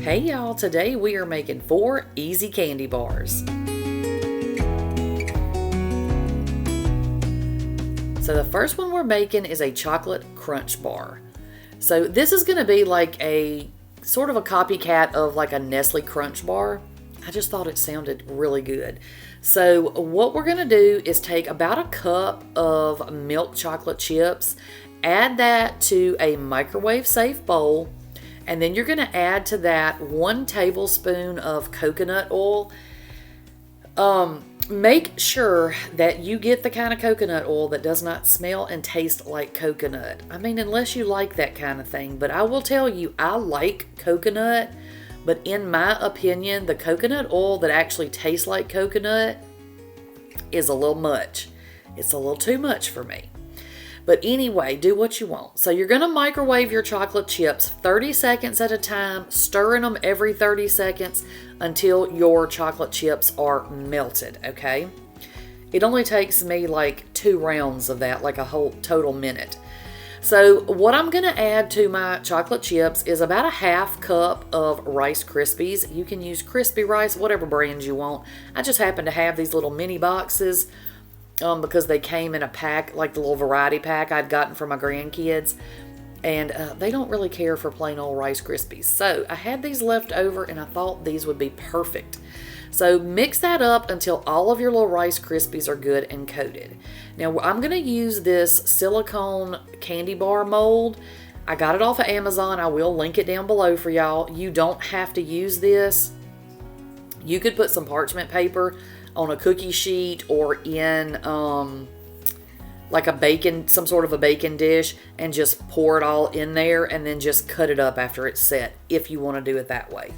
Hey y'all, today we are making 4 easy candy bars. So the first one we're making is a chocolate crunch bar. So this is going to be like a sort of a copycat of like a Nestle Crunch bar. I just thought it sounded really good. So what we're going to do is take about a cup of milk chocolate chips, add that to a microwave safe bowl, and then you're going to add to that 1 tablespoon of coconut oil. Make sure that you get the kind of coconut oil that does not smell and taste like coconut. I mean, unless you like that kind of thing. But I will tell you, I like coconut. But in my opinion, the coconut oil that actually tastes like coconut is a little much. It's a little too much for me. But anyway, do what you want. So you're going to microwave your chocolate chips 30 seconds at a time, stirring them every 30 seconds until your chocolate chips are melted, okay? It only takes me like 2 rounds of that, like a whole total minute. So what I'm going to add to my chocolate chips is about a 1/2 cup of Rice Krispies. You can use crispy rice, whatever brand you want. I just happen to have these little mini boxes because they came in a pack, like the little variety pack I'd gotten for my grandkids. And they don't really care for plain old Rice Krispies. So I had these left over and I thought these would be perfect. So mix that up until all of your little Rice Krispies are good and coated. Now I'm going to use this silicone candy bar mold. I got it off of Amazon. I will link it down below for y'all. You don't have to use this. You could put some parchment paper on a cookie sheet or in like a bacon, some sort of a bacon dish, and just pour it all in there and then just cut it up after it's set if you want to do it that way.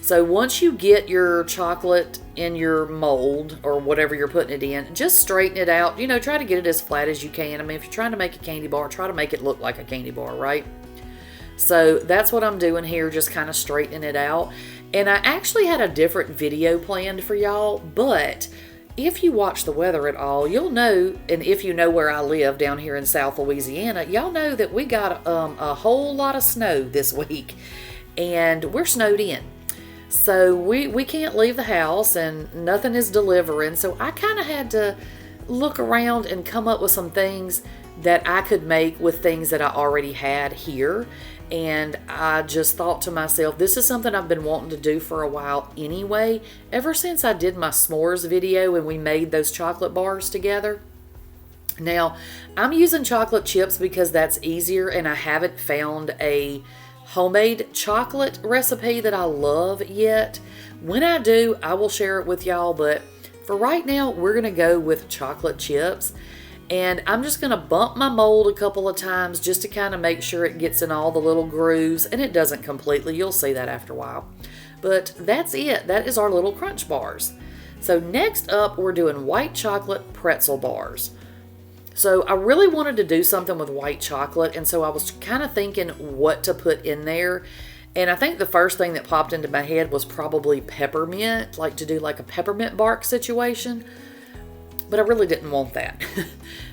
So once you get your chocolate in your mold or whatever you're putting it in, just straighten it out. You know, try to get it as flat as you can. I mean, if you're trying to make a candy bar, try to make it look like a candy bar, right? So that's what I'm doing here, just kind of straightening it out. And I actually had a different video planned for y'all, but if you watch the weather at all, you'll know, and if you know where I live down here in South Louisiana, y'all know that we got a whole lot of snow this week, and we're snowed in. So we can't leave the house and nothing is delivering. So I kind of had to look around and come up with some things that I could make with things that I already had here. And I just thought to myself, this is something I've been wanting to do for a while anyway, ever since I did my s'mores video and we made those chocolate bars together. Now, I'm using chocolate chips because that's easier, and I haven't found a homemade chocolate recipe that I love yet. When I do, I will share it with y'all, but for right now, we're going to go with chocolate chips. And I'm just going to bump my mold a couple of times just to kind of make sure it gets in all the little grooves. And it doesn't completely. You'll see that after a while. But that's it. That is our little crunch bars. So next up, we're doing white chocolate pretzel bars. So I really wanted to do something with white chocolate. And so I was kind of thinking what to put in there. And I think the first thing that popped into my head was probably peppermint, like to do like a peppermint bark situation. But I really didn't want that.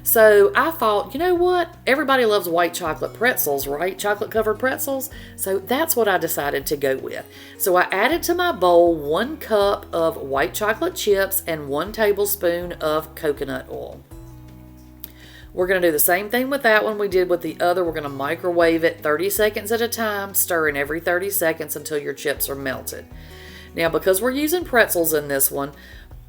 So I thought, you know what? Everybody loves white chocolate pretzels, right? Chocolate covered pretzels. So that's what I decided to go with. So I added to my bowl 1 cup of white chocolate chips and 1 tablespoon of coconut oil. We're going to do the same thing with that one we did with the other. We're going to microwave it 30 seconds at a time, stirring every 30 seconds until your chips are melted. Now, because we're using pretzels in this one,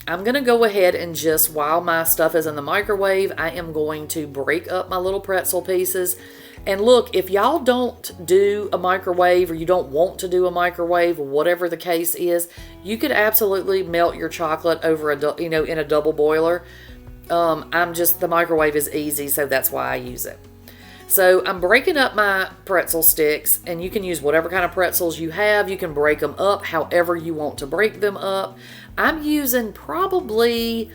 I'm going to go ahead and just, while my stuff is in the microwave, I am going to break up my little pretzel pieces. And look, if y'all don't do a microwave or you don't want to do a microwave, whatever the case is, you could absolutely melt your chocolate over in a double boiler. The microwave is easy, so that's why I use it. So I'm breaking up my pretzel sticks, and you can use whatever kind of pretzels you have. You can break them up however you want to break them up. I'm using probably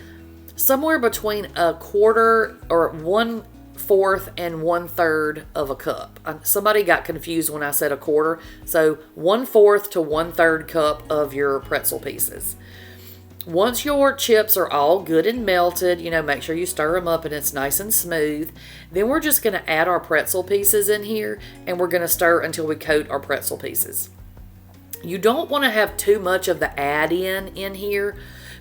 somewhere between 1/4 or 1/4 and 1/3 of a cup. Somebody got confused when I said 1/4. So 1/4 to 1/3 cup of your pretzel pieces. Once your chips are all good and melted, make sure you stir them up and it's nice and smooth. Then we're just going to add our pretzel pieces in here, and we're going to stir until we coat our pretzel pieces. You don't want to have too much of the add-in here,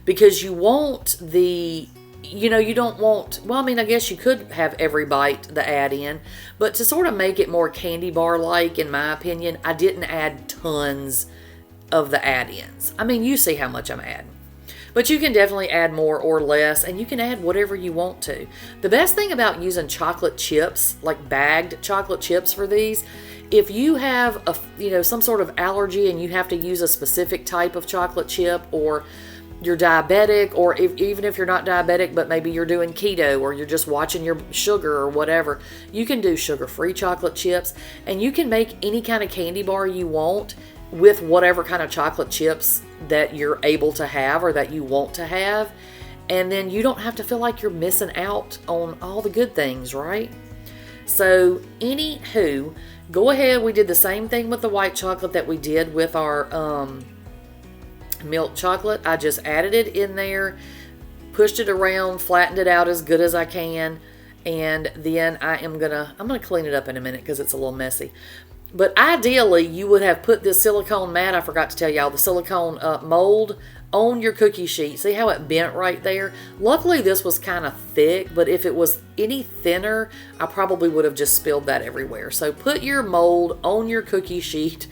because you want the, you don't want, well, I mean, I guess you could have every bite the add-in, but to sort of make it more candy bar-like, in my opinion, I didn't add tons of the add-ins. I mean, you see how much I'm adding. But you can definitely add more or less, and you can add whatever you want to. The best thing about using chocolate chips, like bagged chocolate chips for these, if you have some sort of allergy and you have to use a specific type of chocolate chip, or you're diabetic, or even if you're not diabetic, but maybe you're doing keto, or you're just watching your sugar or whatever, you can do sugar-free chocolate chips, and you can make any kind of candy bar you want with whatever kind of chocolate chips that you're able to have or that you want to have. And then you don't have to feel like you're missing out on all the good things, right? So anywho, go ahead. We did the same thing with the white chocolate that we did with our milk chocolate. I just added it in there, pushed it around, flattened it out as good as I can, and then I'm gonna clean it up in a minute because it's a little messy. But ideally, you would have put this silicone mat, I forgot to tell y'all, the silicone mold on your cookie sheet. See how it bent right there? Luckily, this was kind of thick, but if it was any thinner, I probably would have just spilled that everywhere. So put your mold on your cookie sheet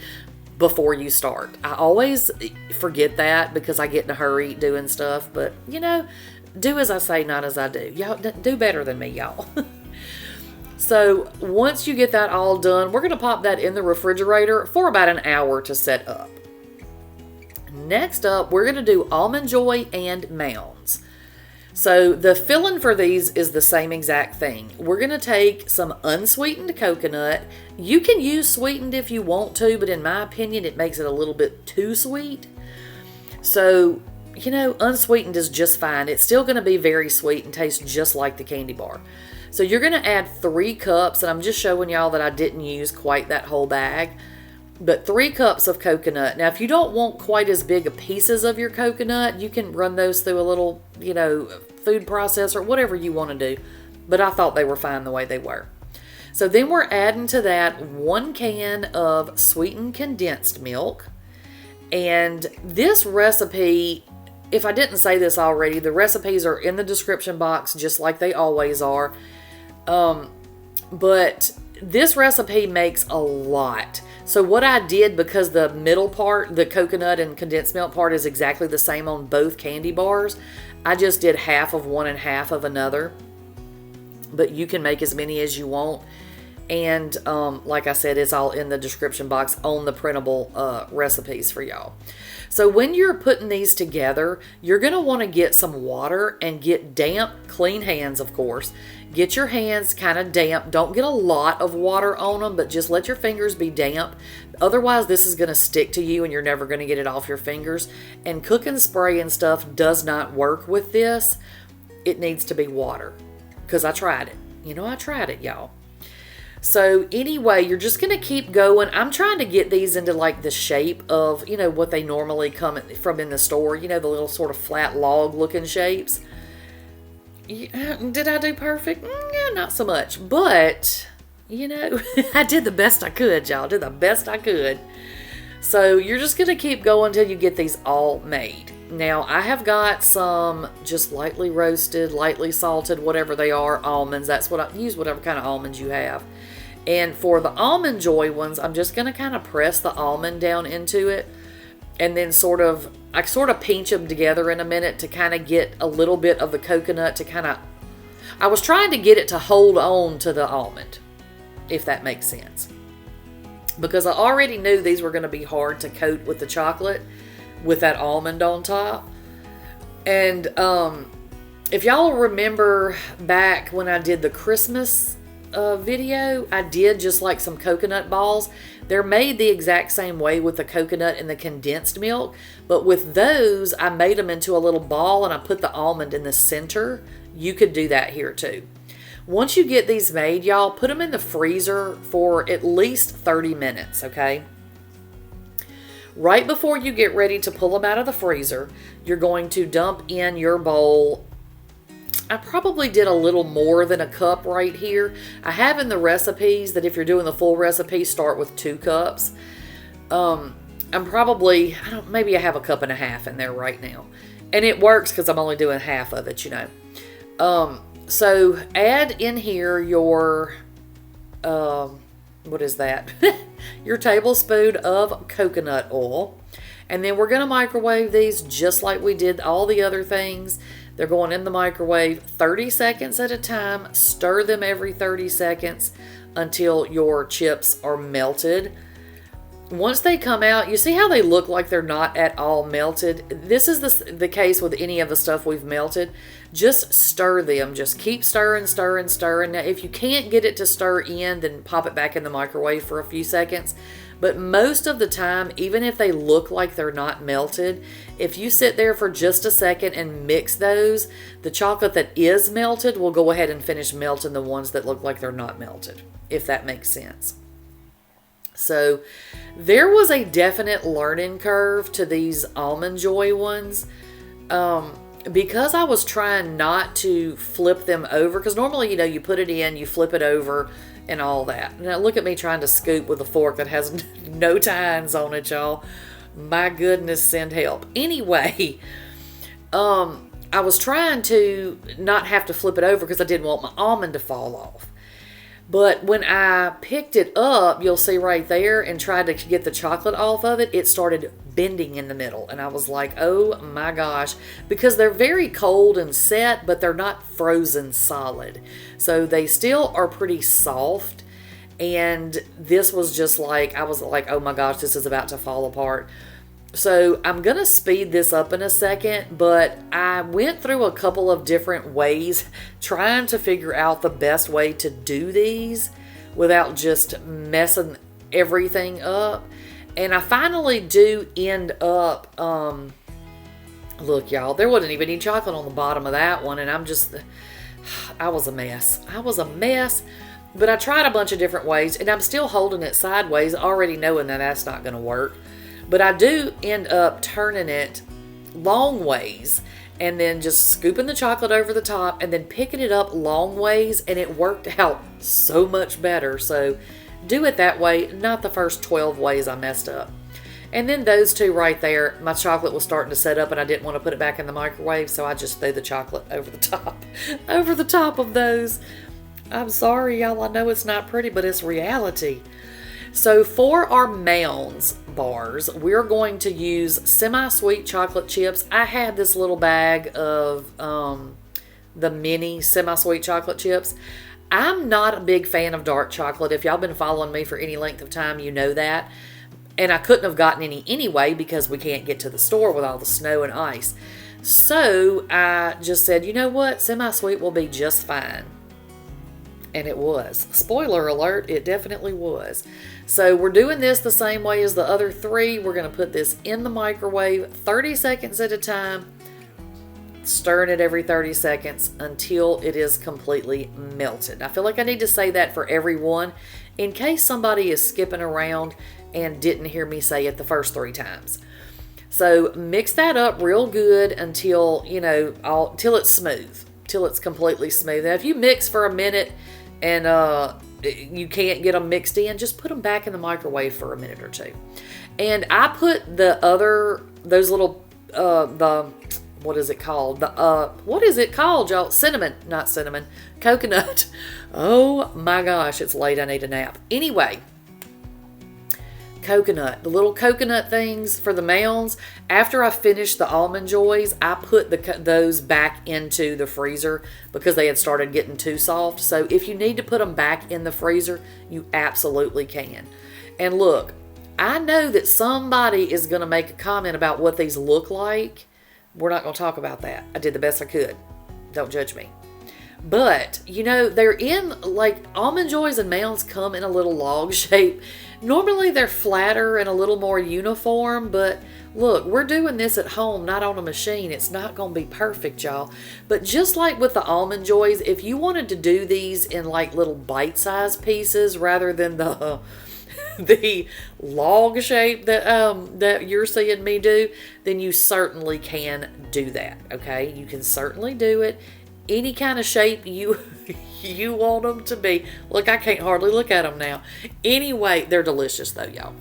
before you start. I always forget that because I get in a hurry doing stuff, but do as I say, not as I do. Y'all do better than me, y'all. So once you get that all done, we're going to pop that in the refrigerator for about an hour to set up. Next up, we're going to do Almond Joy and Mounds. So the filling for these is the same exact thing. We're going to take some unsweetened coconut. You can use sweetened if you want to, but in my opinion, it makes it a little bit too sweet. So, unsweetened is just fine. It's still going to be very sweet and taste just like the candy bar. So you're going to add 3 cups, and I'm just showing y'all that I didn't use quite that whole bag, but 3 cups of coconut. Now, if you don't want quite as big a pieces of your coconut, you can run those through a little, food processor, whatever you want to do, but I thought they were fine the way they were. So then we're adding to that 1 can of sweetened condensed milk, and this recipe, if I didn't say this already, the recipes are in the description box just like they always are. But this recipe makes a lot. So what I did, because the middle part, the coconut and condensed milk part, is exactly the same on both candy bars, I just did half of one and half of another. But you can make as many as you want. And like I said, it's all in the description box on the printable recipes for y'all. So when you're putting these together, you're going to want to get some water and get damp, clean hands, of course. Get your hands kind of damp. Don't get a lot of water on them, but just let your fingers be damp. Otherwise, this is going to stick to you and you're never going to get it off your fingers. And cooking spray and stuff does not work with this. It needs to be water, because I tried it. I tried it, y'all. So anyway, you're just going to keep going. I'm trying to get these into like the shape of, what they normally come from in the store. The little sort of flat log looking shapes. Did I do perfect? Yeah, not so much. But, I did the best I could, y'all. Did the best I could. So you're just going to keep going until you get these all made. Now, I have got some just lightly roasted, lightly salted, whatever they are, almonds. That's what I use, whatever kind of almonds you have. And for the Almond Joy ones, I'm just going to kind of press the almond down into it. And then I sort of pinch them together in a minute to kind of get a little bit of the coconut to kind of, I was trying to get it to hold on to the almond, if that makes sense. Because I already knew these were going to be hard to coat with the chocolate, with that almond on top. And if y'all remember back when I did the Christmas video, I did just like some coconut balls. They're made the exact same way with the coconut and the condensed milk, but with those I made them into a little ball and I put the almond in the center. You could do that here too. Once you get these made, y'all, put them in the freezer for at least 30 minutes, okay? Right before you get ready to pull them out of the freezer, you're going to dump in your bowl. I probably did a little more than a cup right here. I have in the recipes that if you're doing the full recipe, start with 2 cups. I'm probably, maybe I have a cup and a half in there right now. And it works because I'm only doing half of it, you know. So add in here your, what is that? Your tablespoon of coconut oil. And then we're going to microwave these just like we did all the other things. They're going in the microwave 30 seconds at a time. Stir them every 30 seconds until your chips are melted. Once they come out, you see how they look like they're not at all melted? This is the case with any of the stuff we've melted. Just stir them. Just keep stirring, stirring, stirring. Now, if you can't get it to stir in, then pop it back in the microwave for a few seconds. But most of the time, even if they look like they're not melted, if you sit there for just a second and mix those, the chocolate that is melted will go ahead and finish melting the ones that look like they're not melted, if that makes sense. So there was a definite learning curve to these Almond Joy ones. Because I was trying not to flip them over, because normally, you know, you put it in, you flip it over and all that. Now look at me trying to scoop with a fork that has no tines on it, y'all. My goodness, send help. Anyway, I was trying to not have to flip it over because I didn't want my almond to fall off. But when I picked it up, you'll see right there, and tried to get the chocolate off of it, it started bending in the middle. And I was like, oh my gosh, because they're very cold and set, but they're not frozen solid. So they still are pretty soft. And this was just like, I was like, oh my gosh, this is about to fall apart. So I'm going to speed this up in a second, but I went through a couple of different ways trying to figure out the best way to do these without just messing everything up. And I finally do end up, look y'all, there wasn't even any chocolate on the bottom of that one. And I was a mess. I was a mess. But I tried a bunch of different ways, and I'm still holding it sideways, already knowing that that's not going to work. But I do end up turning it long ways and then just scooping the chocolate over the top and then picking it up long ways, and it worked out so much better. So do it that way, not the first 12 ways I messed up. And then those two right there, my chocolate was starting to set up and I didn't want to put it back in the microwave, so I just threw the chocolate over the top of those. I'm sorry, y'all. I know it's not pretty, but it's reality. So for our Mounds bars, we're going to use semi-sweet chocolate chips. I had this little bag of the mini semi-sweet chocolate chips. I'm not a big fan of dark chocolate. If y'all been following me for any length of time, you know that. And I couldn't have gotten any anyway because we can't get to the store with all the snow and ice. So I just said, you know what? Semi-sweet will be just fine. And it was. Spoiler alert, it definitely was. So we're doing this the same way as the other three. We're going to put this in the microwave 30 seconds at a time, stirring it every 30 seconds until it is completely melted. I feel like I need to say that for everyone in case somebody is skipping around and didn't hear me say it the first 3 times. So mix that up real good until, you know, till it's smooth, till it's completely smooth. Now, if you mix for a minute and you can't get them mixed in, just put them back in the microwave for a minute or 2. And I put those little, what is it called? What is it called, y'all? Not cinnamon, coconut. Oh my gosh, it's late. I need a nap. Anyway, coconut, the little coconut things for the Mounds. After I finished the Almond Joys, I put those back into the freezer because they had started getting too soft. So if you need to put them back in the freezer, you absolutely can. And look, I know that somebody is going to make a comment about what these look like. We're not going to talk about that. I did the best I could. Don't judge me. But, you know, they're in, like, Almond Joys and Mounds come in a little log shape. Normally they're flatter and a little more uniform, but look, we're doing this at home, not on a machine. It's not going to be perfect, y'all. But just like with the Almond Joys, if you wanted to do these in like little bite-sized pieces rather than the log shape that you're seeing me do, then you certainly can do that, okay? You can certainly do it any kind of shape you want them to be. Look, I can't hardly look at them now. Anyway, they're delicious though, y'all.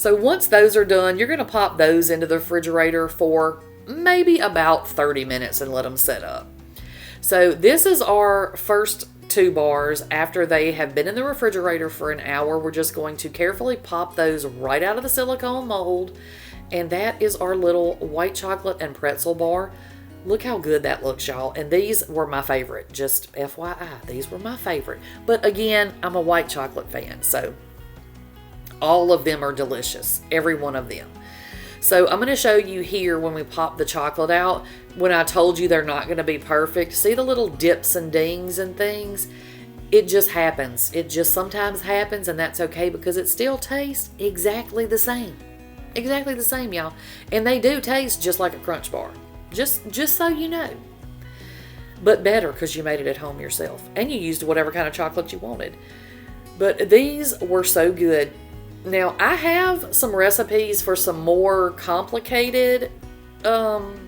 So once those are done, you're going to pop those into the refrigerator for maybe about 30 minutes and let them set up. So this is our first 2 bars. After they have been in the refrigerator for an hour, we're just going to carefully pop those right out of the silicone mold. And that is our little white chocolate and pretzel bar. Look how good that looks, y'all. And these were my favorite. Just FYI, these were my favorite. But again, I'm a white chocolate fan, so all of them are delicious. Every one of them. So I'm going to show you here when we pop the chocolate out, when I told you they're not going to be perfect. See the little dips and dings and things? It just happens. It just sometimes happens, and that's okay because it still tastes exactly the same. Exactly the same, y'all. And they do taste just like a Crunch Bar. Just so you know. But better because you made it at home yourself. And you used whatever kind of chocolate you wanted. But these were so good. Now, I have some recipes for some more complicated candy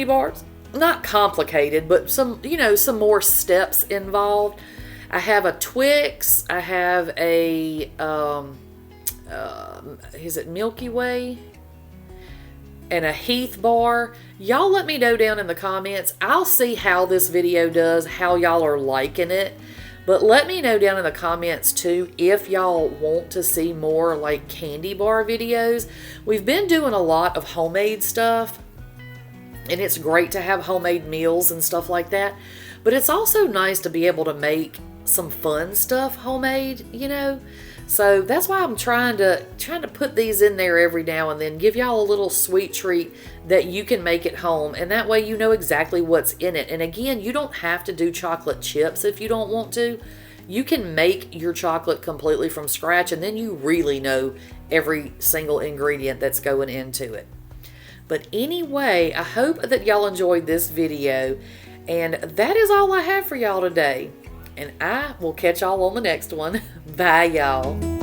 bars. Not complicated, but some, some more steps involved. I have a Twix. I have a, is it Milky Way? And a Heath bar. Y'all let me know down in the comments. I'll see how this video does, how y'all are liking it. But let me know down in the comments too if y'all want to see more like candy bar videos. We've been doing a lot of homemade stuff. And it's great to have homemade meals and stuff like that. But it's also nice to be able to make some fun stuff homemade, So that's why I'm trying to put these in there every now and then, give y'all a little sweet treat that you can make at home, and that way you know exactly what's in it. And again, you don't have to do chocolate chips if you don't want to. You can make your chocolate completely from scratch, and then you really know every single ingredient that's going into it. But anyway, I hope that y'all enjoyed this video, and that is all I have for y'all today. And I will catch y'all on the next one. Bye, y'all.